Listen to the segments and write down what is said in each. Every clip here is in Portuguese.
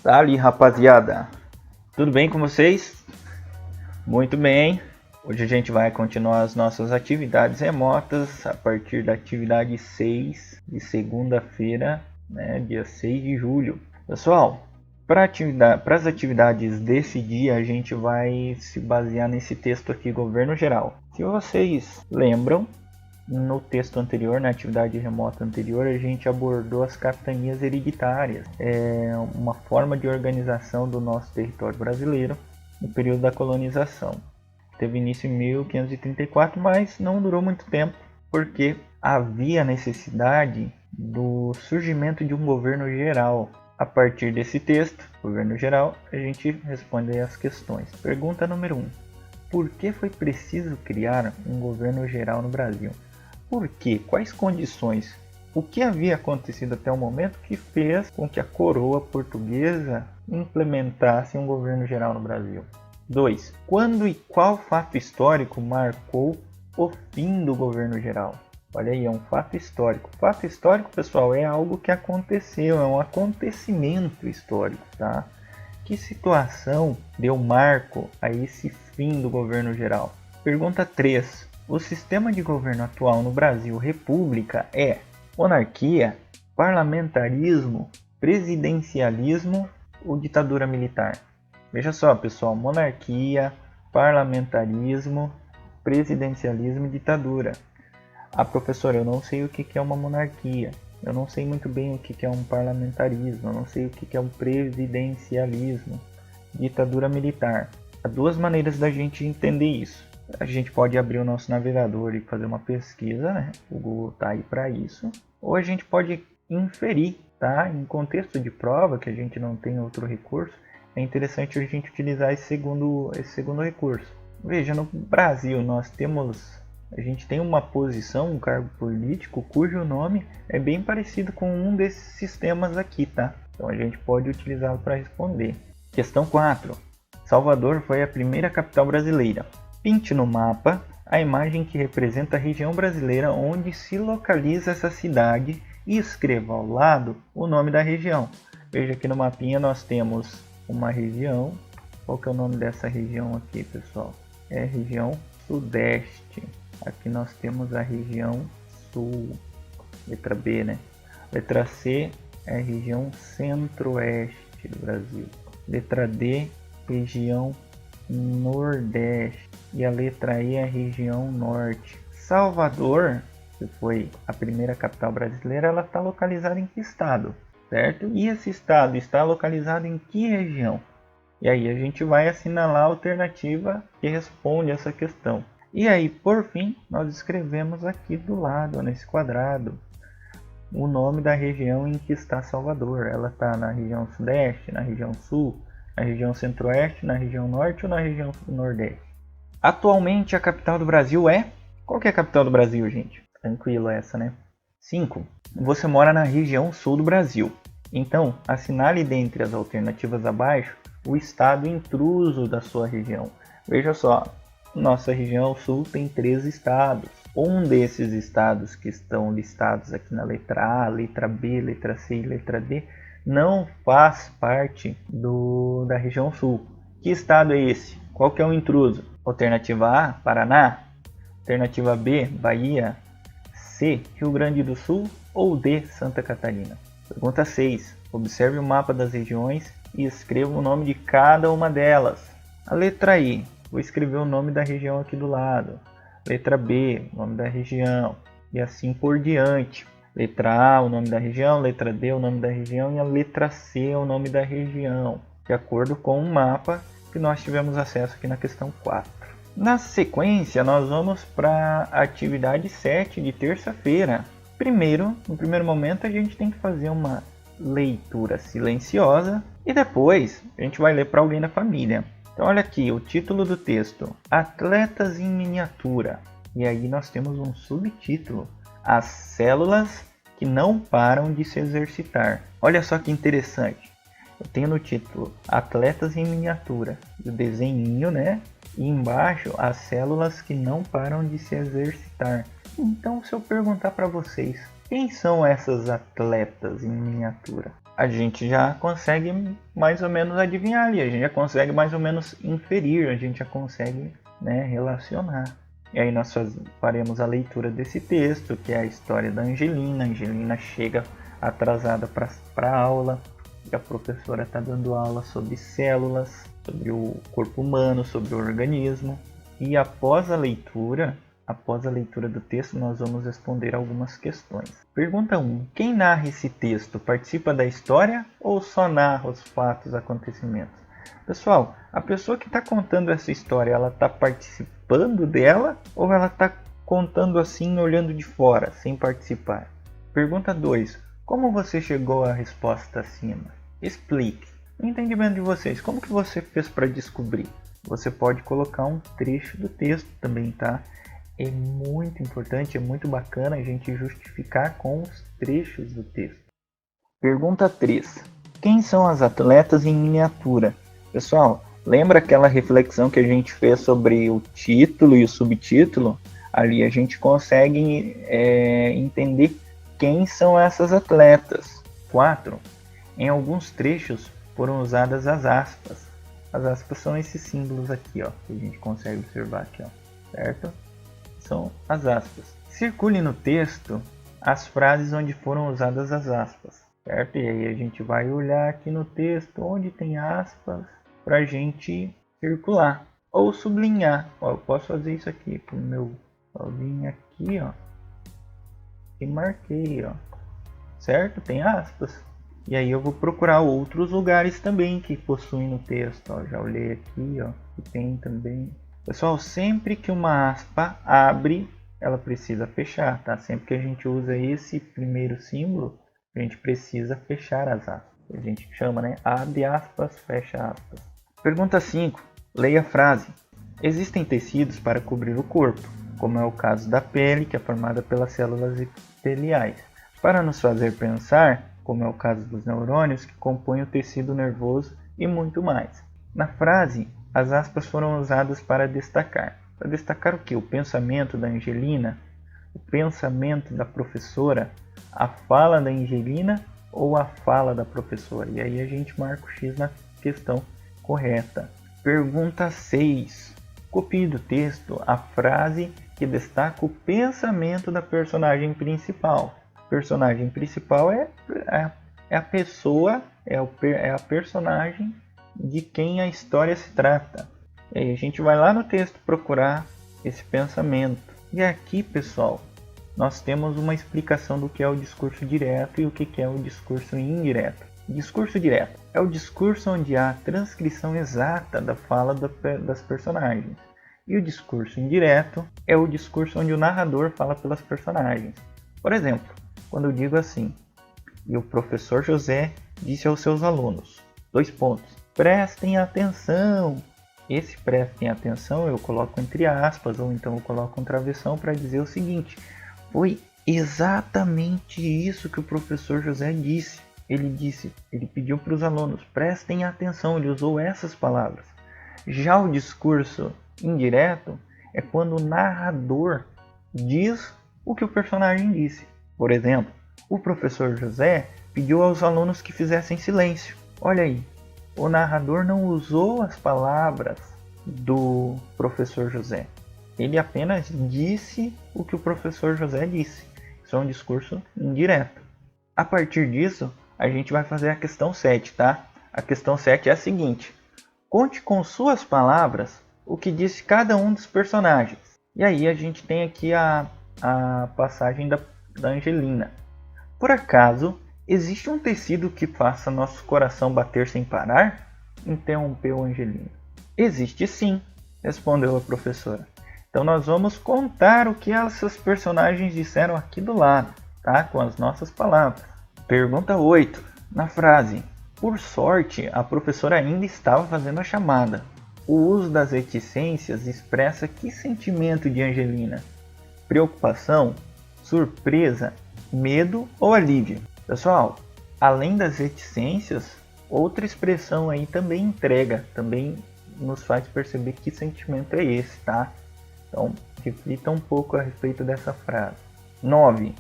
Dali, rapaziada, tudo bem com vocês? Muito bem. Hoje a gente vai continuar as nossas atividades remotas a partir da atividade 6 de segunda-feira, né, dia 6 de julho. Pessoal, para as atividades desse dia a gente vai se basear nesse texto aqui, Governo Geral. Se vocês lembram, no texto anterior, na atividade remota anterior, a gente abordou as capitanias hereditárias, uma forma de organização do nosso território brasileiro no período da colonização. Teve início em 1534, mas não durou muito tempo, porque havia necessidade do surgimento de um governo geral. A partir desse texto, governo geral, a gente responde as questões. Pergunta número 1. Por que foi preciso criar um governo geral no Brasil? Por quê? Quais condições? O que havia acontecido até o momento que fez com que a coroa portuguesa implementasse um governo geral no Brasil? 2. Quando e qual fato histórico marcou o fim do governo geral? Olha aí, é um fato histórico. Fato histórico, pessoal, é algo que aconteceu, é um acontecimento histórico, tá? Que situação deu marco a esse fim do governo geral? Pergunta 3. O sistema de governo atual no Brasil, república, é monarquia, parlamentarismo, presidencialismo ou ditadura militar? Veja só, pessoal, monarquia, parlamentarismo, presidencialismo e ditadura. Ah, professor, eu não sei o que é uma monarquia, eu não sei muito bem o que é um parlamentarismo, eu não sei o que é um presidencialismo, ditadura militar. Há duas maneiras da gente entender isso. A gente pode abrir o nosso navegador e fazer uma pesquisa, né? O Google está aí para isso. Ou a gente pode inferir, tá? Em contexto de prova, que a gente não tem outro recurso, é interessante a gente utilizar esse segundo recurso. Veja, no Brasil a gente tem uma posição, um cargo político, cujo nome é bem parecido com um desses sistemas aqui, tá? Então a gente pode utilizá-lo para responder. Questão 4. Salvador foi a primeira capital brasileira. Pinte no mapa a imagem que representa a região brasileira onde se localiza essa cidade e escreva ao lado o nome da região. Veja que no mapinha nós temos uma região. Qual que é o nome dessa região aqui, pessoal? É a região sudeste. Aqui nós temos a região sul. Letra B, né? Letra C é a região centro-oeste do Brasil. Letra D, região nordeste. E a letra E é a região norte. Salvador, que foi a primeira capital brasileira, ela está localizada em que estado? Certo? E esse estado está localizado em que região? E aí a gente vai assinalar a alternativa que responde essa questão. E aí, por fim, nós escrevemos aqui do lado, nesse quadrado, o nome da região em que está Salvador. Ela está na região sudeste, na região sul, na região centro-oeste, na região norte ou na região nordeste? Atualmente a capital do Brasil é... Qual que é a capital do Brasil, gente? Tranquilo essa, né? 5. Você mora na região sul do Brasil. Então, assinale dentre as alternativas abaixo o estado intruso da sua região. Veja só, nossa região sul tem 3 estados. Um desses estados que estão listados aqui na letra A, letra B, letra C e letra D não faz parte da região sul. Que estado é esse? Qual que é o intruso? Alternativa A, Paraná. Alternativa B, Bahia. C, Rio Grande do Sul. Ou D, Santa Catarina. Pergunta 6. Observe o mapa das regiões e escreva o nome de cada uma delas. A letra I, vou escrever o nome da região aqui do lado. Letra B, o nome da região. E assim por diante. Letra A, o nome da região. Letra D, o nome da região. E a letra C, o nome da região. De acordo com o mapa que nós tivemos acesso aqui na questão 4. Na sequência, nós vamos para a atividade 7 de terça-feira. No primeiro momento, a gente tem que fazer uma leitura silenciosa e depois a gente vai ler para alguém da família. Então, olha aqui o título do texto: Atletas em miniatura. E aí nós temos um subtítulo: As células que não param de se exercitar. Olha só que interessante. Eu tenho no título Atletas em miniatura, o desenhinho, né? E embaixo as células que não param de se exercitar. Então, se eu perguntar para vocês, quem são essas atletas em miniatura? a gente já consegue mais ou menos adivinhar ali, a gente já consegue mais ou menos inferir, a gente já consegue, né, relacionar. E aí nós faremos a leitura desse texto, que é a história da Angelina. A Angelina chega atrasada para a aula, e a professora está dando aula sobre células, sobre o corpo humano, sobre o organismo. E após a leitura do texto, nós vamos responder algumas questões. Pergunta 1. Quem narra esse texto? Participa da história ou só narra os fatos, acontecimentos? Pessoal, a pessoa que está contando essa história, ela está participando dela ou ela está contando assim, olhando de fora, sem participar? Pergunta 2. Como você chegou à resposta acima? Explique. No entendimento de vocês, como que você fez para descobrir? Você pode colocar um trecho do texto também, tá? É muito importante, é muito bacana a gente justificar com os trechos do texto. Pergunta 3. Quem são as atletas em miniatura? Pessoal, lembra aquela reflexão que a gente fez sobre o título e o subtítulo? Ali a gente consegue entender quem são essas atletas. 4. Em alguns trechos foram usadas as aspas. As aspas são esses símbolos aqui, ó, que a gente consegue observar aqui, ó, certo? São as aspas. Circule no texto as frases onde foram usadas as aspas, certo? E aí a gente vai olhar aqui no texto onde tem aspas para a gente circular ou sublinhar. Ó, eu posso fazer isso aqui com o meu vim aqui, ó, e marquei, ó, certo? Tem aspas. E aí eu vou procurar outros lugares também que possuem no texto. Ó, já olhei aqui, ó, que tem também. Pessoal, sempre que uma aspa abre, ela precisa fechar, tá? Sempre que a gente usa esse primeiro símbolo, a gente precisa fechar as aspas. A gente chama, né? Abre aspas, fecha aspas. Pergunta 5. Leia a frase. Existem tecidos para cobrir o corpo, como é o caso da pele, que é formada pelas células epiteliais, para nos fazer pensar, como é o caso dos neurônios, que compõem o tecido nervoso e muito mais. Na frase, as aspas foram usadas para destacar. Para destacar o que? O pensamento da Angelina, o pensamento da professora, a fala da Angelina ou a fala da professora. E aí a gente marca o X na questão correta. Pergunta 6. Copie do texto a frase que destaca o pensamento da personagem principal. A personagem principal é a pessoa, é a personagem de quem a história se trata. E aí a gente vai lá no texto procurar esse pensamento. E aqui, pessoal, nós temos uma explicação do que é o discurso direto e o que é o discurso indireto. Discurso direto é o discurso onde há a transcrição exata da fala das personagens. E o discurso indireto é o discurso onde o narrador fala pelas personagens. Por exemplo, quando eu digo assim: e o professor José disse aos seus alunos, : prestem atenção. Esse prestem atenção eu coloco entre aspas, ou então eu coloco um travessão para dizer o seguinte: foi exatamente isso que o professor José disse. Ele pediu para os alunos, prestem atenção, ele usou essas palavras. Já o discurso indireto é quando o narrador diz o que o personagem disse. Por exemplo, o professor José pediu aos alunos que fizessem silêncio. Olha aí, o narrador não usou as palavras do professor José. Ele apenas disse o que o professor José disse. Isso é um discurso indireto. A partir disso, a gente vai fazer a questão 7, tá? A questão 7 é a seguinte: conte com suas palavras o que disse cada um dos personagens. E aí a gente tem aqui a passagem da Angelina. Por acaso, existe um tecido que faça nosso coração bater sem parar? Interrompeu Angelina. Existe sim, respondeu a professora. Então nós vamos contar o que essas personagens disseram aqui do lado, tá? Com as nossas palavras. Pergunta 8. Na frase: por sorte, a professora ainda estava fazendo a chamada. O uso das reticências expressa que sentimento de Angelina? Preocupação, surpresa, medo ou alívio? Pessoal, além das reticências, outra expressão aí também entrega, também nos faz perceber que sentimento é esse, tá? Então, reflita um pouco a respeito dessa frase. 9.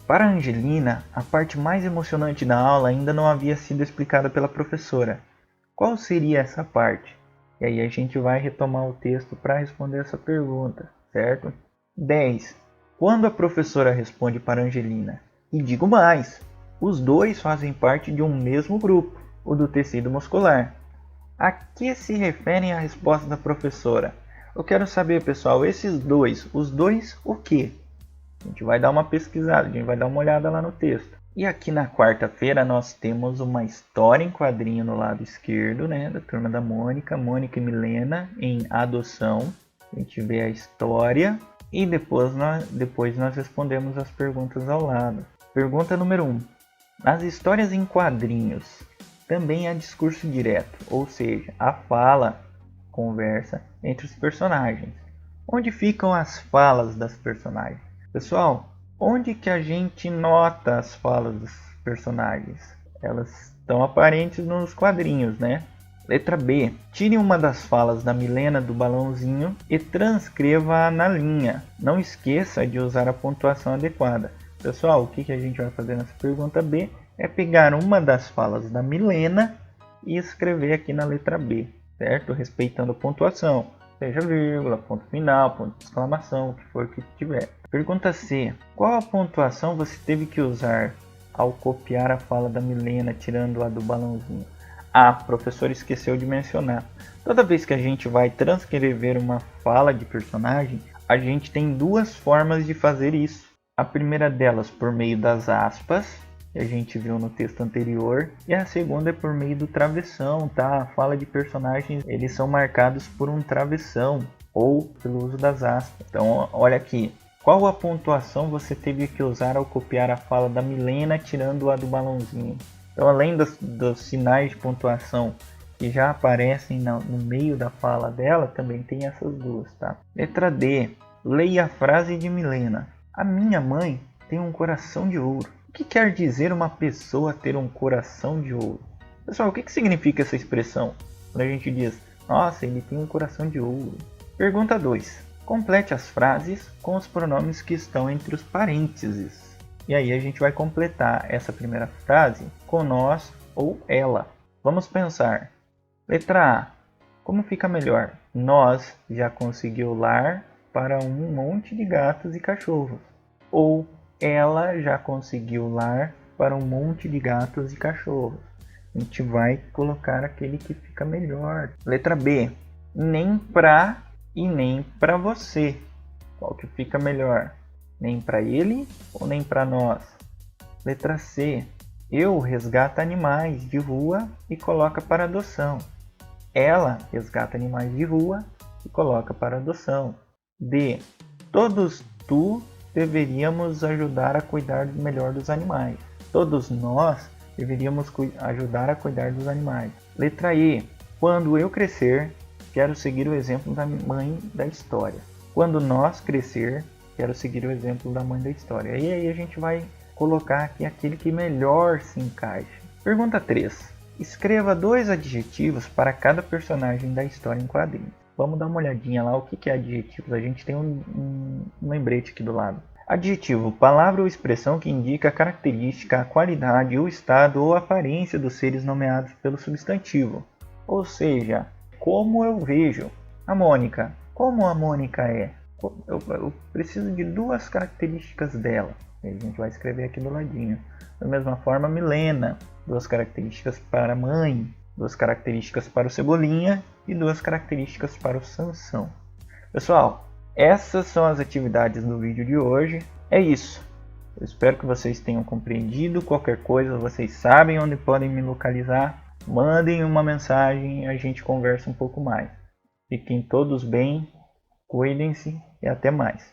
Para a Angelina, a parte mais emocionante da aula ainda não havia sido explicada pela professora. Qual seria essa parte? E aí a gente vai retomar o texto para responder essa pergunta, certo? 10. Quando a professora responde para a Angelina, e digo mais, os dois fazem parte de um mesmo grupo, o do tecido muscular. A que se referem a resposta da professora? Eu quero saber, pessoal, esses dois, os dois o quê? A gente vai dar uma pesquisada, a gente vai dar uma olhada lá no texto. E aqui na quarta-feira nós temos uma história em quadrinho no lado esquerdo, né, da Turma da Mônica, Mônica e Milena em adoção. A gente vê a história e depois nós respondemos as perguntas ao lado. Pergunta número 1. Nas histórias em quadrinhos também há discurso direto, ou seja, a fala, conversa entre os personagens. Onde ficam as falas das personagens? Pessoal, onde que a gente nota as falas dos personagens? Elas estão aparentes nos quadrinhos, né? Letra B. Tire uma das falas da Milena do balãozinho e transcreva-a na linha. Não esqueça de usar a pontuação adequada. Pessoal, o que a gente vai fazer nessa pergunta B é pegar uma das falas da Milena e escrever aqui na letra B, certo? Respeitando a pontuação. Seja vírgula, ponto final, ponto de exclamação, o que for que tiver. Pergunta C. Qual a pontuação você teve que usar ao copiar a fala da Milena, tirando a do balãozinho? A professora esqueceu de mencionar. Toda vez que a gente vai transcrever uma fala de personagem, a gente tem duas formas de fazer isso. A primeira delas por meio das aspas, que a gente viu no texto anterior, e a segunda é por meio do travessão, tá? A fala de personagens, eles são marcados por um travessão ou pelo uso das aspas. Então, olha aqui. Qual a pontuação você teve que usar ao copiar a fala da Milena, tirando a do balãozinho? Então, além dos sinais de pontuação que já aparecem no meio da fala dela, também tem essas duas, tá? Letra D. Leia a frase de Milena. A minha mãe tem um coração de ouro. O que quer dizer uma pessoa ter um coração de ouro? Pessoal, o que significa essa expressão? Quando a gente diz, nossa, ele tem um coração de ouro. Pergunta 2. Complete as frases com os pronomes que estão entre os parênteses. E aí a gente vai completar essa primeira frase com nós ou ela. Vamos pensar. Letra A. Como fica melhor? Nós já conseguiu lar para um monte de gatos e cachorros. Ou ela já conseguiu lar para um monte de gatos e cachorros. A gente vai colocar aquele que fica melhor. Letra B. Nem pra e nem pra você. Qual que fica melhor? Nem pra ele ou nem pra nós? Letra C. Eu resgata animais de rua e coloca para adoção. Ela resgata animais de rua e coloca para adoção. D. Todos tu deveríamos ajudar a cuidar melhor dos animais. Todos nós deveríamos ajudar a cuidar dos animais. Letra E. Quando eu crescer, quero seguir o exemplo da mãe da história. Quando nós crescer, quero seguir o exemplo da mãe da história. E aí a gente vai colocar aqui aquele que melhor se encaixa. Pergunta 3. Escreva 2 adjetivos para cada personagem da história em quadrinhos. Vamos dar uma olhadinha lá o que é adjetivos. A gente tem um lembrete aqui do lado. Adjetivo, palavra ou expressão que indica a característica, a qualidade, o estado ou aparência dos seres nomeados pelo substantivo. Ou seja, como eu vejo a Mônica. Como a Mônica é? Eu preciso de 2 características dela. A gente vai escrever aqui do ladinho. Da mesma forma, Milena. 2 características para a mãe. 2 características para o Cebolinha. E 2 características para o Sansão. Pessoal, essas são as atividades do vídeo de hoje. É isso. Eu espero que vocês tenham compreendido. Qualquer coisa, vocês sabem onde podem me localizar. Mandem uma mensagem e a gente conversa um pouco mais. Fiquem todos bem, cuidem-se e até mais.